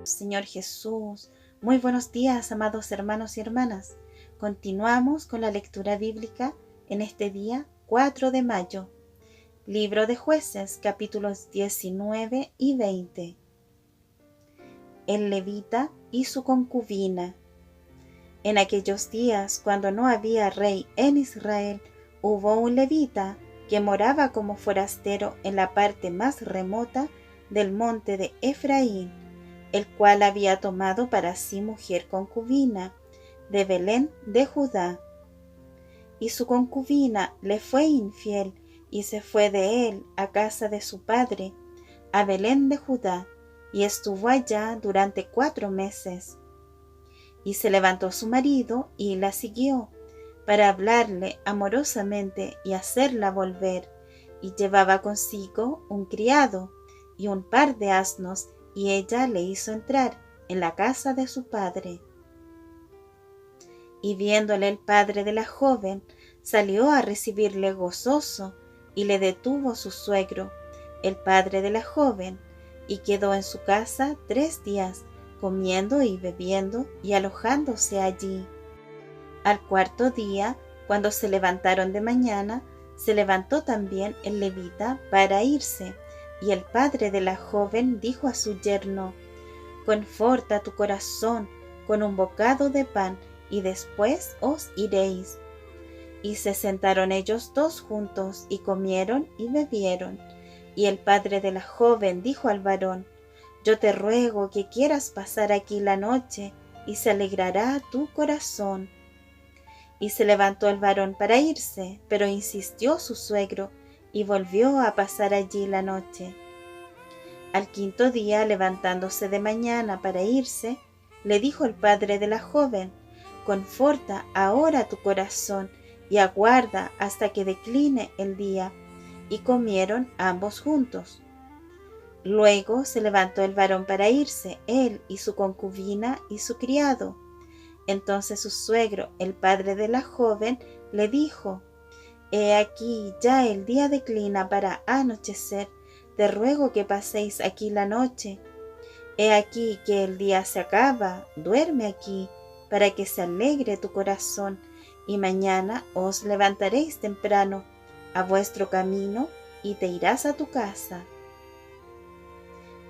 Señor Jesús. Muy buenos días, amados hermanos y hermanas. Continuamos con la lectura bíblica en este día 4 de mayo. Libro de Jueces, capítulos 19 y 20. El levita y su concubina. En aquellos días, cuando no había rey en Israel, hubo un levita que moraba como forastero en la parte más remota del monte de Efraín, el cual había tomado para sí mujer concubina de Belén de Judá. Y su concubina le fue infiel y se fue de él a casa de su padre, a Belén de Judá, y estuvo allá durante 4 meses. Y se levantó su marido y la siguió, para hablarle amorosamente y hacerla volver, y llevaba consigo un criado y un par de asnos, y ella le hizo entrar en la casa de su padre. Y viéndole el padre de la joven, salió a recibirle gozoso, y le detuvo su suegro, el padre de la joven, y quedó en su casa 3 días, comiendo y bebiendo y alojándose allí. Al 4.º día, cuando se levantaron de mañana, se levantó también el levita para irse, y el padre de la joven dijo a su yerno: «Conforta tu corazón con un bocado de pan, y después os iréis». Y se sentaron ellos dos juntos, y comieron y bebieron. Y el padre de la joven dijo al varón: «Yo te ruego que quieras pasar aquí la noche, y se alegrará tu corazón». Y se levantó el varón para irse, pero insistió su suegro, y volvió a pasar allí la noche. Al 5.º día, levantándose de mañana para irse, le dijo el padre de la joven: «Conforta ahora tu corazón, y aguarda hasta que decline el día». Y comieron ambos juntos. Luego se levantó el varón para irse, él y su concubina y su criado. Entonces su suegro, el padre de la joven, le dijo: «He aquí ya el día declina para anochecer, te ruego que paséis aquí la noche. He aquí que el día se acaba, duerme aquí, para que se alegre tu corazón, y mañana os levantaréis temprano a vuestro camino, y te irás a tu casa».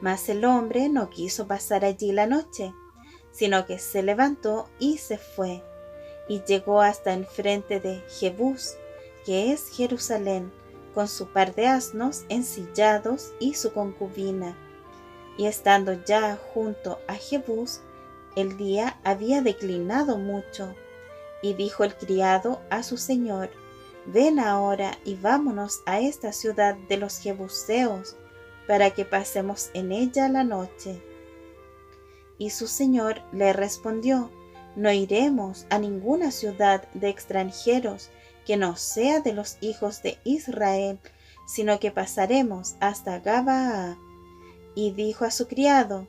Mas el hombre no quiso pasar allí la noche, sino que se levantó y se fue, y llegó hasta enfrente de Jebús, que es Jerusalén, con su par de asnos ensillados y su concubina. Y estando ya junto a Jebús, el día había declinado mucho, y dijo el criado a su señor: «Ven ahora y vámonos a esta ciudad de los Jebuseos, para que pasemos en ella la noche». Y su señor le respondió: «No iremos a ninguna ciudad de extranjeros que no sea de los hijos de Israel, sino que pasaremos hasta Gabaa». Y dijo a su criado: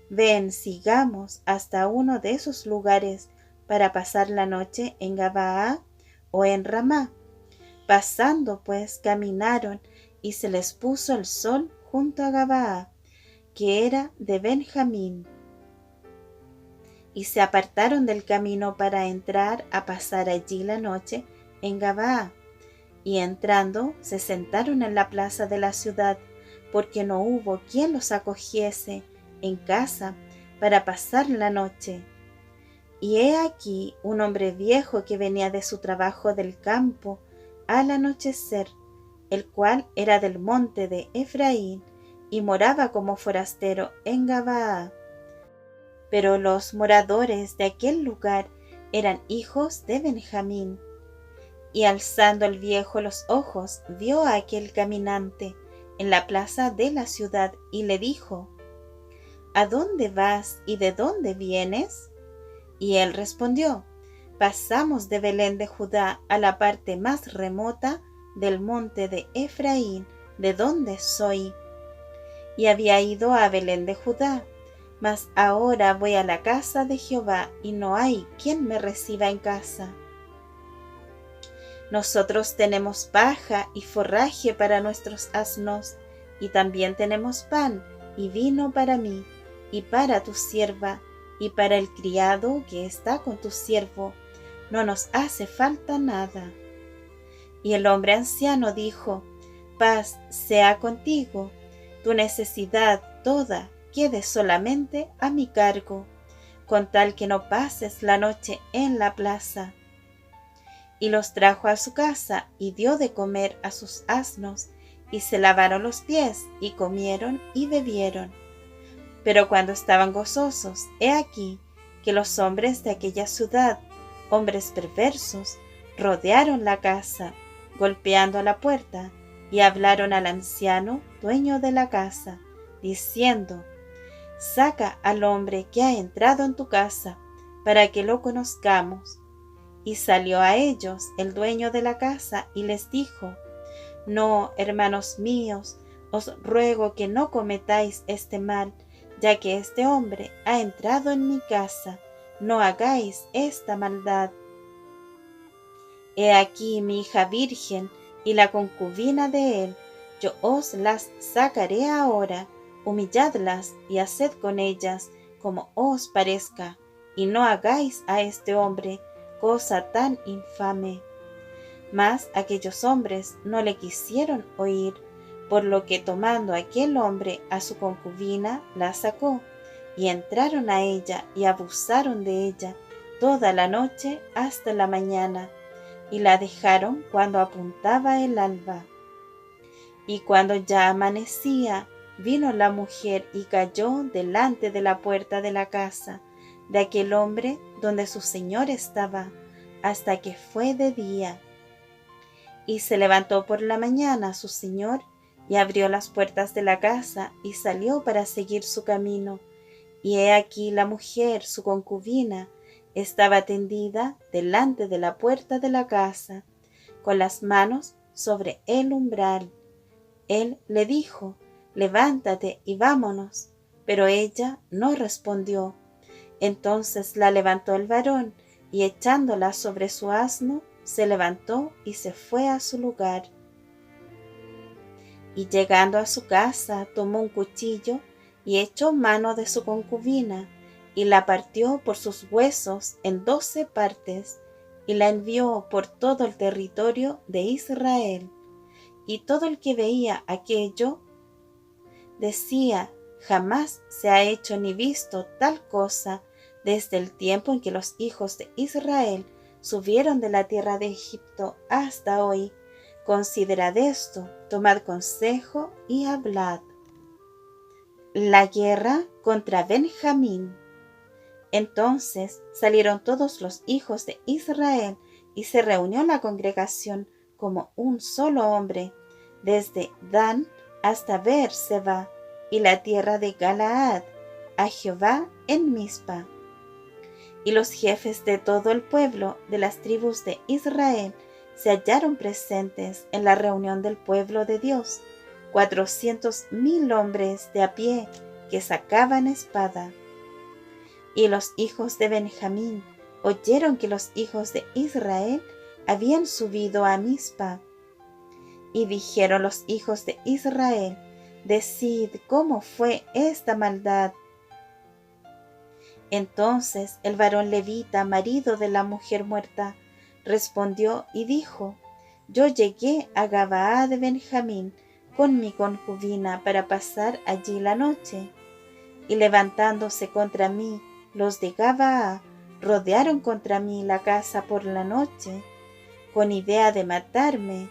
«Ven, sigamos hasta uno de esos lugares para pasar la noche en Gabaa o en Ramá». Pasando pues caminaron, y se les puso el sol junto a Gabaa, que era de Benjamín. Y se apartaron del camino para entrar a pasar allí la noche en Gabaa. Y entrando, se sentaron en la plaza de la ciudad, porque no hubo quien los acogiese en casa para pasar la noche. Y he aquí un hombre viejo que venía de su trabajo del campo al anochecer, el cual era del monte de Efraín, y moraba como forastero en Gabaa. Pero los moradores de aquel lugar eran hijos de Benjamín. Y alzando el viejo los ojos, vio a aquel caminante en la plaza de la ciudad, y le dijo: «¿A dónde vas y de dónde vienes?». Y él respondió: «Pasamos de Belén de Judá a la parte más remota del monte de Efraín, de donde soy». Y había ido a Belén de Judá, mas ahora voy a la casa de Jehová, y no hay quien me reciba en casa. Nosotros tenemos paja y forraje para nuestros asnos, y también tenemos pan y vino para mí, y para tu sierva, y para el criado que está con tu siervo, no nos hace falta nada. Y el hombre anciano dijo: Paz sea contigo, tu necesidad toda quede solamente a mi cargo, con tal que no pases la noche en la plaza. Y los trajo a su casa, y dio de comer a sus asnos, y se lavaron los pies, y comieron y bebieron. Pero cuando estaban gozosos, he aquí que los hombres de aquella ciudad, hombres perversos, rodearon la casa, golpeando a la puerta, y hablaron al anciano, dueño de la casa, diciendo: Saca al hombre que ha entrado en tu casa, para que lo conozcamos. Y salió a ellos el dueño de la casa y les dijo: No, hermanos míos, os ruego que no cometáis este mal, ya que este hombre ha entrado en mi casa. No hagáis esta maldad. He aquí mi hija virgen y la concubina de él. Yo os las sacaré ahora. Humilladlas y haced con ellas como os parezca, y no hagáis a este hombre cosa tan infame. Mas aquellos hombres no le quisieron oír, por lo que tomando aquel hombre a su concubina, la sacó, y entraron a ella y abusaron de ella toda la noche hasta la mañana, y la dejaron cuando apuntaba el alba. Y cuando ya amanecía, vino la mujer y cayó delante de la puerta de la casa de aquel hombre donde su señor estaba, hasta que fue de día. Y se levantó por la mañana su señor, y abrió las puertas de la casa, y salió para seguir su camino. Y he aquí la mujer, su concubina, estaba tendida delante de la puerta de la casa, con las manos sobre el umbral. Él le dijo: Levántate y vámonos. Pero ella no respondió. Entonces la levantó el varón, y echándola sobre su asno, se levantó y se fue a su lugar. Y llegando a su casa, tomó un cuchillo, y echó mano de su concubina, y la partió por sus huesos en 12 partes, y la envió por todo el territorio de Israel. Y todo el que veía aquello decía: Jamás se ha hecho ni visto tal cosa desde el tiempo en que los hijos de Israel subieron de la tierra de Egipto hasta hoy. Considerad esto, tomad consejo y hablad. La guerra contra Benjamín. Entonces salieron todos los hijos de Israel, y se reunió la congregación como un solo hombre, desde Dan hasta Beer-seba, y la tierra de Galaad, a Jehová en Mizpa. Y los jefes de todo el pueblo de las tribus de Israel se hallaron presentes en la reunión del pueblo de Dios, 400,000 hombres de a pie que sacaban espada. Y los hijos de Benjamín oyeron que los hijos de Israel habían subido a Mizpa. Y dijeron los hijos de Israel: Decid cómo fue esta maldad. Entonces el varón levita, marido de la mujer muerta, respondió y dijo: Yo llegué a Gabaa de Benjamín con mi concubina para pasar allí la noche. Y levantándose contra mí, los de Gabaa rodearon contra mí la casa por la noche, con idea de matarme,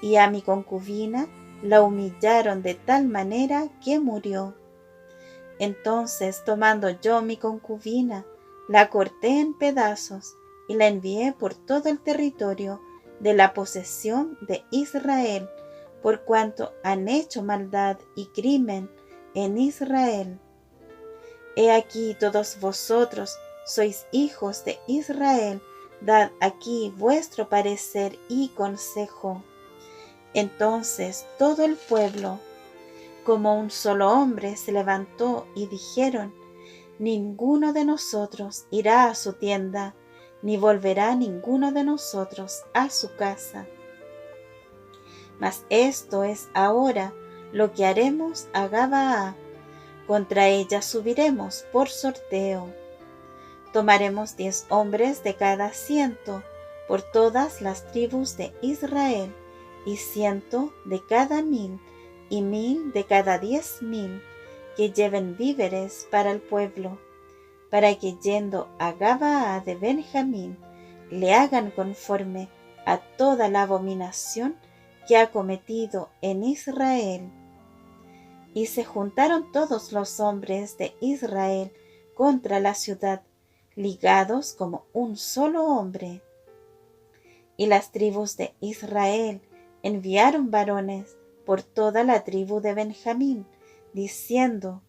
y a mi concubina la humillaron de tal manera que murió. Entonces, tomando yo mi concubina, la corté en pedazos y la envié por todo el territorio de la posesión de Israel, por cuanto han hecho maldad y crimen en Israel. He aquí todos vosotros sois hijos de Israel, dad aquí vuestro parecer y consejo. Entonces todo el pueblo, como un solo hombre, se levantó y dijeron: Ninguno de nosotros irá a su tienda, ni volverá ninguno de nosotros a su casa. Mas esto es ahora lo que haremos a Gabaa. Contra ella subiremos por sorteo. Tomaremos 10 hombres de cada 100 por todas las tribus de Israel, y 100 de cada 1000, y 1000 de cada 10.000, que lleven víveres para el pueblo, para que yendo a Gabaa de Benjamín, le hagan conforme a toda la abominación que ha cometido en Israel. Y se juntaron todos los hombres de Israel contra la ciudad, ligados como un solo hombre. Y las tribus de Israel enviaron varones por toda la tribu de Benjamín, diciendo: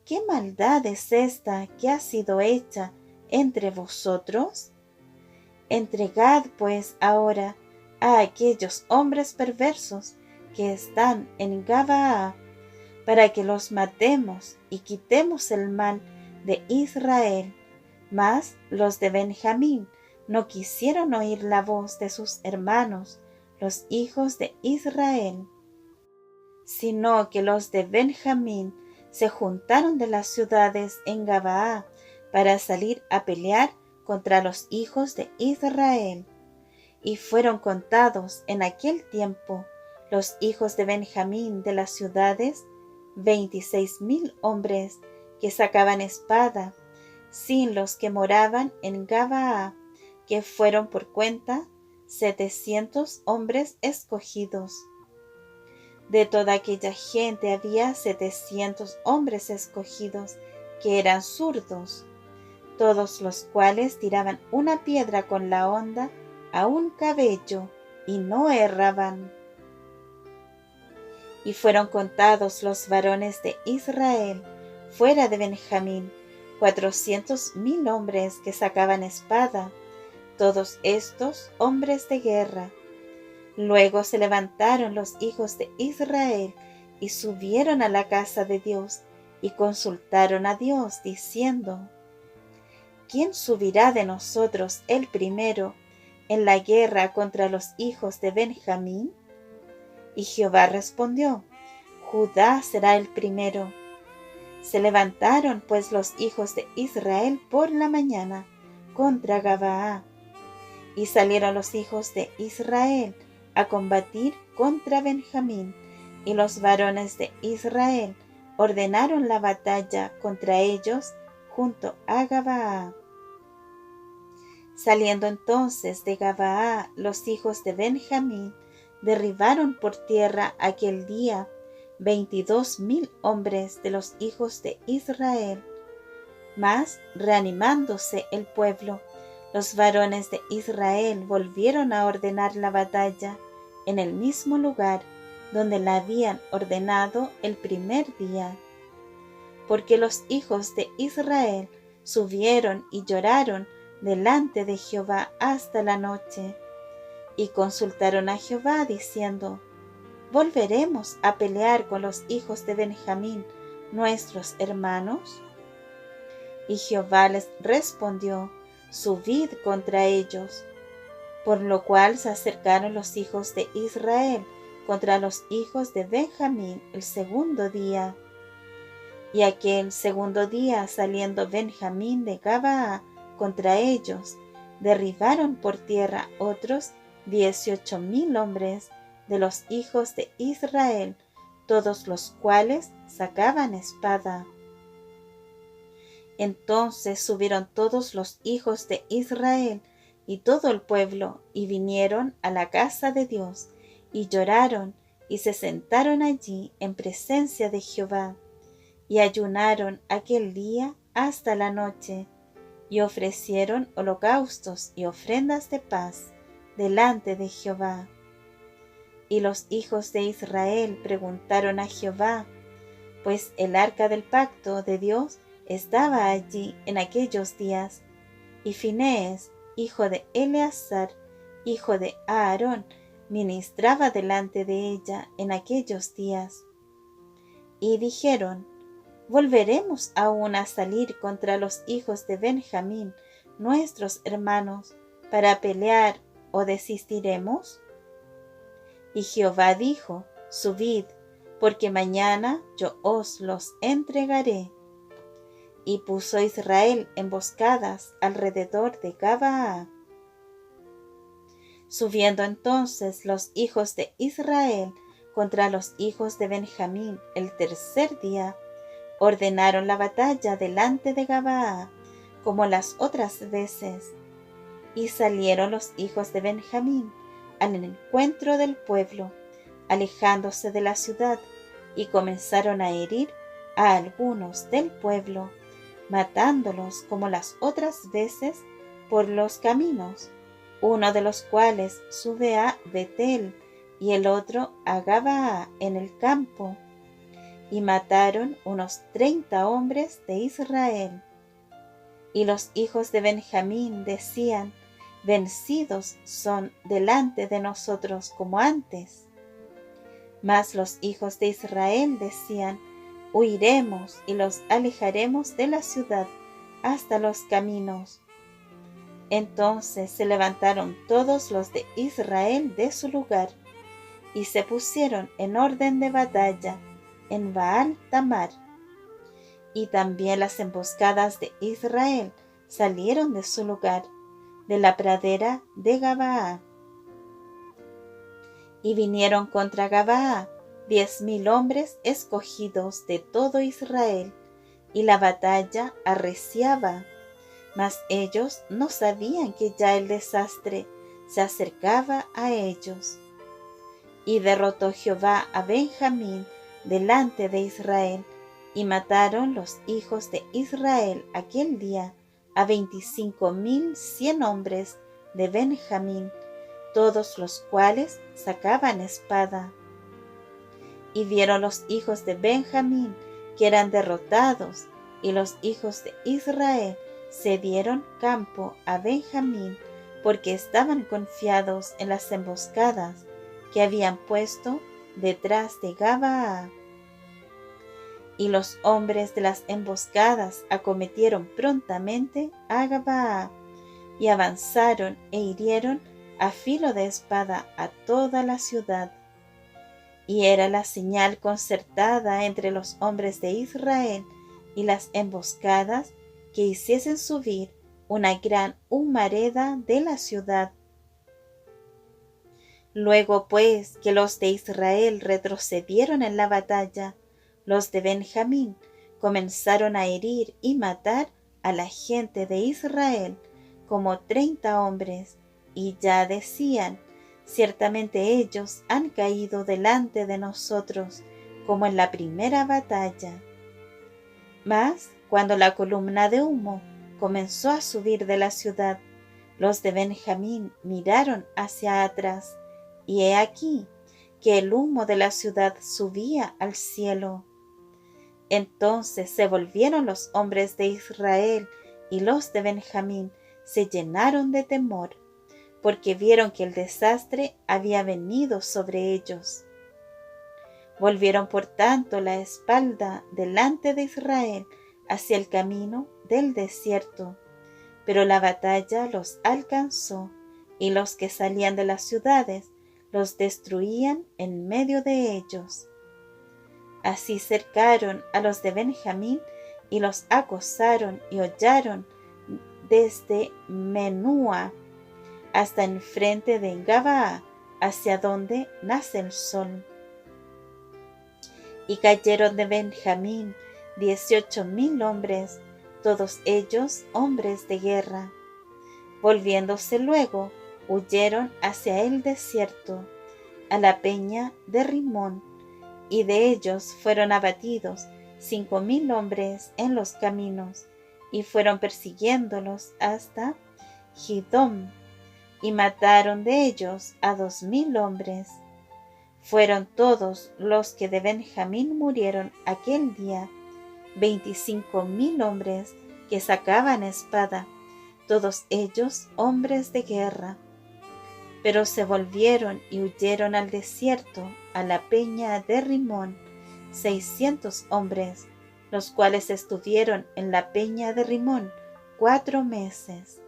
¿Qué maldad es esta que ha sido hecha entre vosotros? Entregad pues ahora a aquellos hombres perversos que están en Gabaa, para que los matemos y quitemos el mal de Israel. Mas los de Benjamín no quisieron oír la voz de sus hermanos, los hijos de Israel, sino que los de Benjamín se juntaron de las ciudades en Gabaa para salir a pelear contra los hijos de Israel. Y fueron contados en aquel tiempo los hijos de Benjamín de las ciudades 26.000 hombres que sacaban espada, sin los que moraban en Gabaa, que fueron por cuenta 700 hombres escogidos. De toda aquella gente había 700 hombres escogidos que eran zurdos, todos los cuales tiraban una piedra con la honda a un cabello y no erraban. Y fueron contados los varones de Israel fuera de Benjamín, 400.000 hombres que sacaban espada, todos estos hombres de guerra. Luego se levantaron los hijos de Israel y subieron a la casa de Dios y consultaron a Dios, diciendo: ¿Quién subirá de nosotros el primero en la guerra contra los hijos de Benjamín? Y Jehová respondió: Judá será el primero. Se levantaron pues los hijos de Israel por la mañana contra Gabaa, y salieron los hijos de Israel a combatir contra Benjamín, y los varones de Israel ordenaron la batalla contra ellos junto a Gabaa. Saliendo entonces de Gabaa, los hijos de Benjamín derribaron por tierra aquel día 22.000 hombres de los hijos de Israel. Mas, reanimándose el pueblo, los varones de Israel volvieron a ordenar la batalla en el mismo lugar donde la habían ordenado el primer día. Porque los hijos de Israel subieron y lloraron delante de Jehová hasta la noche, y consultaron a Jehová diciendo: ¿Volveremos a pelear con los hijos de Benjamín, nuestros hermanos? Y Jehová les respondió: Subid contra ellos. Por lo cual se acercaron los hijos de Israel contra los hijos de Benjamín el segundo día. Y aquel segundo día, saliendo Benjamín de Gabaa contra ellos, derribaron por tierra otros 18.000 hombres de los hijos de Israel, todos los cuales sacaban espada. Entonces subieron todos los hijos de Israel y todo el pueblo, y vinieron a la casa de Dios, y lloraron, y se sentaron allí en presencia de Jehová, y ayunaron aquel día hasta la noche, y ofrecieron holocaustos y ofrendas de paz delante de Jehová. Y los hijos de Israel preguntaron a Jehová, pues el arca del pacto de Dios estaba allí en aquellos días, y Finees, hijo de Eleazar, hijo de Aarón, ministraba delante de ella en aquellos días. Y dijeron: ¿Volveremos aún a salir contra los hijos de Benjamín, nuestros hermanos, para pelear, o desistiremos? Y Jehová dijo: Subid, porque mañana yo os los entregaré. Y puso Israel emboscadas alrededor de Gabaa. Subiendo entonces los hijos de Israel contra los hijos de Benjamín el tercer día, ordenaron la batalla delante de Gabaa, como las otras veces. Y salieron los hijos de Benjamín al encuentro del pueblo, alejándose de la ciudad, y comenzaron a herir a algunos del pueblo, matándolos como las otras veces por los caminos, uno de los cuales sube a Betel y el otro a Gabaa en el campo, y mataron unos 30 hombres de Israel. Y los hijos de Benjamín decían: vencidos son delante de nosotros como antes. Mas los hijos de Israel decían: huiremos y los alejaremos de la ciudad hasta los caminos. Entonces se levantaron todos los de Israel de su lugar, y se pusieron en orden de batalla en Baal Tamar. Y también las emboscadas de Israel salieron de su lugar, de la pradera de Gabaa. Y vinieron contra Gabaa 10,000 hombres escogidos de todo Israel, y la batalla arreciaba. Mas ellos no sabían que ya el desastre se acercaba a ellos. Y derrotó Jehová a Benjamín delante de Israel, y mataron los hijos de Israel aquel día a 25,100 hombres de Benjamín, todos los cuales sacaban espada. Y vieron los hijos de Benjamín que eran derrotados, y los hijos de Israel se dieron campo a Benjamín, porque estaban confiados en las emboscadas que habían puesto detrás de Gabaa. Y los hombres de las emboscadas acometieron prontamente a Gabaa, y avanzaron e hirieron a filo de espada a toda la ciudad. Y era la señal concertada entre los hombres de Israel y las emboscadas que hiciesen subir una gran humareda de la ciudad. Luego pues que los de Israel retrocedieron en la batalla, los de Benjamín comenzaron a herir y matar a la gente de Israel como 30 hombres, y ya decían: ciertamente ellos han caído delante de nosotros, como en la primera batalla. Mas cuando la columna de humo comenzó a subir de la ciudad, los de Benjamín miraron hacia atrás, y he aquí que el humo de la ciudad subía al cielo. Entonces se volvieron los hombres de Israel, y los de Benjamín se llenaron de temor, porque vieron que el desastre había venido sobre ellos. Volvieron por tanto la espalda delante de Israel hacia el camino del desierto, pero la batalla los alcanzó, y los que salían de las ciudades los destruían en medio de ellos. Así cercaron a los de Benjamín y los acosaron y hollaron desde Menúa hasta enfrente de Gabaa, hacia donde nace el sol. Y cayeron de Benjamín 18,000 hombres, todos ellos hombres de guerra. Volviéndose luego, huyeron hacia el desierto, a la peña de Rimón, y de ellos fueron abatidos 5,000 hombres en los caminos, y fueron persiguiéndolos hasta Gidom, y mataron de ellos a 2,000 hombres. Fueron todos los que de Benjamín murieron aquel día, 25,000 hombres que sacaban espada, todos ellos hombres de guerra. Pero se volvieron y huyeron al desierto, a la peña de Rimón, 600 hombres, los cuales estuvieron en la peña de Rimón 4 meses.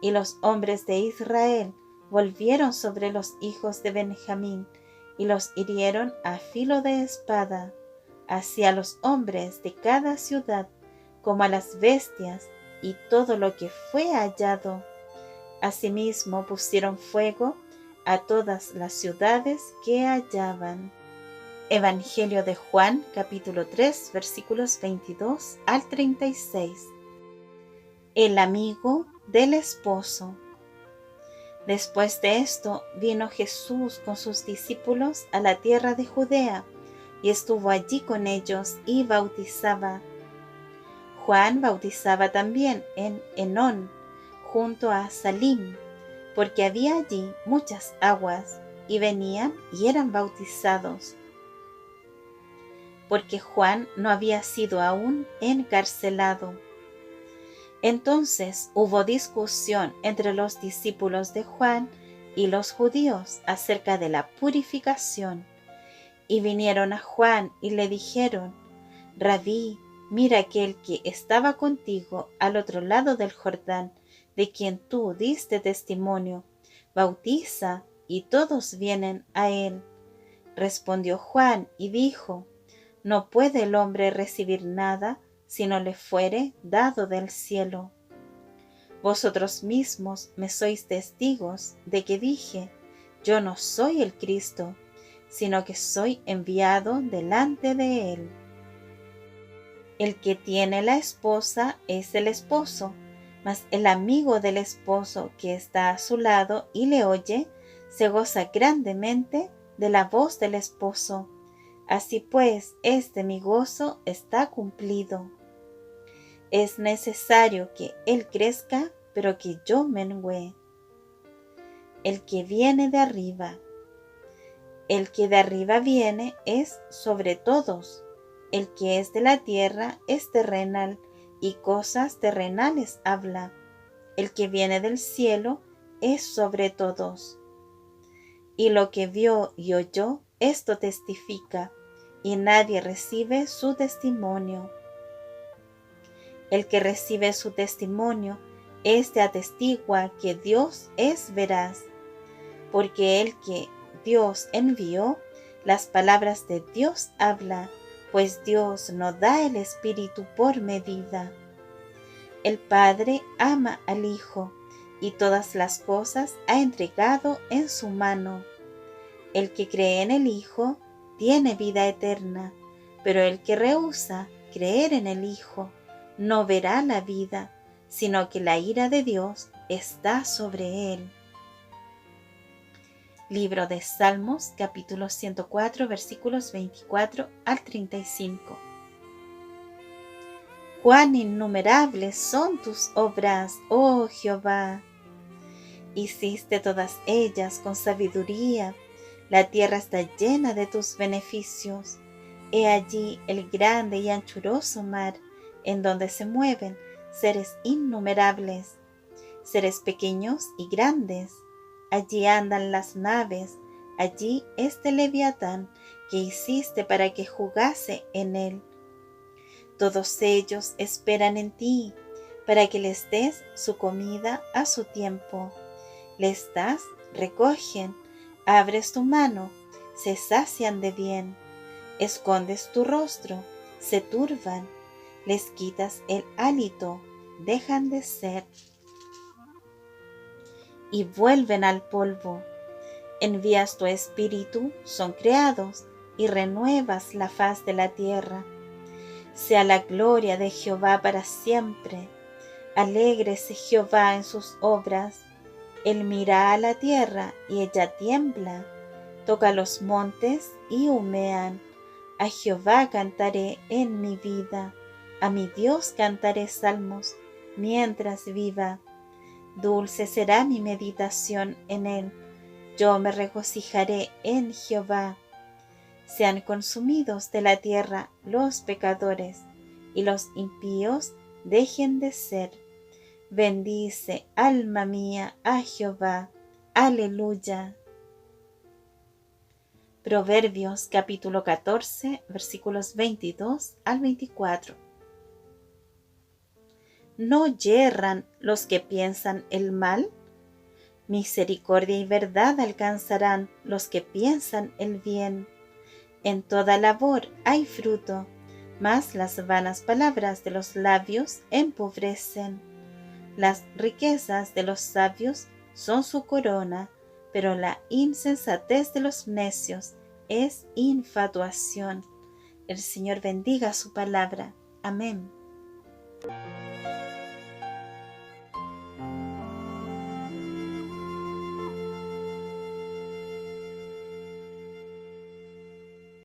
Y los hombres de Israel volvieron sobre los hijos de Benjamín, y los hirieron a filo de espada, así a los hombres de cada ciudad como a las bestias y todo lo que fue hallado. Asimismo pusieron fuego a todas las ciudades que hallaban. Evangelio de Juan, capítulo 3, versículos 22 al 36. El amigo del esposo. Después de esto, vino Jesús con sus discípulos a la tierra de Judea, y estuvo allí con ellos y bautizaba. Juan bautizaba también en Enón, junto a Salim, porque había allí muchas aguas, y venían y eran bautizados. Porque Juan no había sido aún encarcelado. Entonces hubo discusión entre los discípulos de Juan y los judíos acerca de la purificación. Y vinieron a Juan y le dijeron: Rabí, mira que el que estaba contigo al otro lado del Jordán, de quien tú diste testimonio, bautiza, y todos vienen a él. Respondió Juan y dijo: No puede el hombre recibir nada si no le fuere dado del cielo. Vosotros mismos me sois testigos de que dije: Yo no soy el Cristo, sino que soy enviado delante de él. El que tiene la esposa es el esposo, mas el amigo del esposo que está a su lado y le oye, se goza grandemente de la voz del esposo. Así pues, mi gozo está cumplido. Es necesario que él crezca, pero que yo mengüe. El que viene de arriba. El que de arriba viene es sobre todos. El que es de la tierra es terrenal, y cosas terrenales habla. El que viene del cielo es sobre todos. Y lo que vio y oyó, esto testifica, y nadie recibe su testimonio. El que recibe su testimonio, atestigua que Dios es veraz, porque el que Dios envió, las palabras de Dios habla, pues Dios no da el Espíritu por medida. El Padre ama al Hijo, y todas las cosas ha entregado en su mano. El que cree en el Hijo tiene vida eterna, pero el que rehúsa creer en el Hijo no verá la vida, sino que la ira de Dios está sobre él. Libro de Salmos, capítulo 104, versículos 24 al 35. Cuán innumerables son tus obras, oh Jehová. Hiciste todas ellas con sabiduría, la tierra está llena de tus beneficios. He allí el grande y anchuroso mar, en donde se mueven seres innumerables, seres pequeños y grandes. Allí andan las naves, allí leviatán que hiciste para que jugase en él. Todos ellos esperan en ti, para que les des su comida a su tiempo. Les das, recogen, abres tu mano, se sacian de bien. Escondes tu rostro, se turban, les quitas el hálito, dejan de ser y vuelven al polvo. Envías tu espíritu, son creados, y renuevas la faz de la tierra. Sea la gloria de Jehová para siempre. Alégrese Jehová en sus obras. Él mira a la tierra y ella tiembla. Toca los montes y humean. A Jehová cantaré en mi vida. A mi Dios cantaré salmos mientras viva. Dulce será mi meditación en él. Yo me regocijaré en Jehová. Sean consumidos de la tierra los pecadores, y los impíos dejen de ser. Bendice, alma mía, a Jehová. Aleluya. Proverbios capítulo 14, versículos 22 al 24. ¿No yerran los que piensan el mal? Misericordia y verdad alcanzarán los que piensan el bien. En toda labor hay fruto, mas las vanas palabras de los labios empobrecen. Las riquezas de los sabios son su corona, pero la insensatez de los necios es infatuación. El Señor bendiga su palabra. Amén.